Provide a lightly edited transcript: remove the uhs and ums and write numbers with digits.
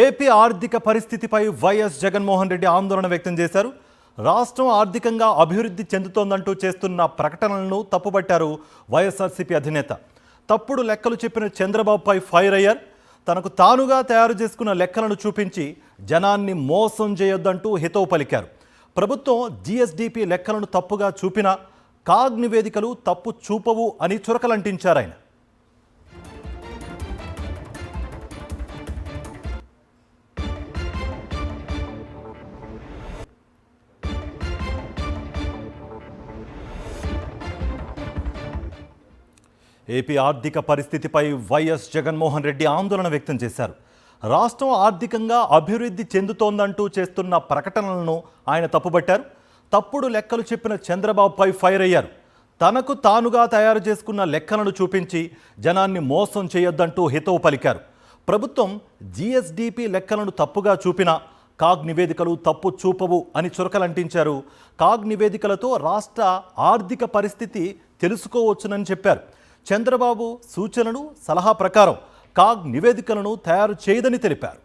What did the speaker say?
AP ఆర్థిక పరిస్థితిపై YS Jaganmohan Reddy ఆందోళన వ్యక్తం చేశారు. రాష్ట్రం ఆర్థికంగా అభివృద్ధి చెందుతోందంటూ చేస్తున్న ప్రకటనలను తప్పుపట్టారు వైఎస్ఆర్సీపీ అధినేత. తప్పుడు లెక్కలు చెప్పిన చంద్రబాబుపై ఫైర్ అయ్యారు. తనకు తానుగా తయారు చేసుకున్న లెక్కలను చూపించి జనాన్ని మోసం చేయొద్దంటూ హితవు పలికారు. ప్రభుత్వం జీఎస్డీపీ లెక్కలను తప్పుగా చూపినా కాగ్ నివేదికలు తప్పు చూపవు అని చురకలంటించారు ఆయన. ఏపీ ఆర్థిక పరిస్థితిపై వైఎస్ జగన్మోహన్ రెడ్డి ఆందోళన వ్యక్తం చేశారు. రాష్ట్రం ఆర్థికంగా అభివృద్ధి చెందుతోందంటూ చేస్తున్న ప్రకటనలను ఆయన తప్పుపట్టారు. తప్పుడు లెక్కలు చెప్పిన చంద్రబాబుపై ఫైర్ అయ్యారు. తనకు తానుగా తయారు చేసుకున్న లెక్కలను చూపించి జనాన్ని మోసం చేయొద్దంటూ హితవు పలికారు. ప్రభుత్వం జీఎస్డీపీ లెక్కలను తప్పుగా చూపినా కాగ్ నివేదికలు తప్పు చూపవు అని చురకలంటించారు. కాగ్ నివేదికలతో రాష్ట్ర ఆర్థిక పరిస్థితి తెలుసుకోవచ్చునని చెప్పారు. చంద్రబాబు సూచనలు సలహా ప్రకారం కాగ్ నివేదికలను తయారు చేయదని తెలిపారు.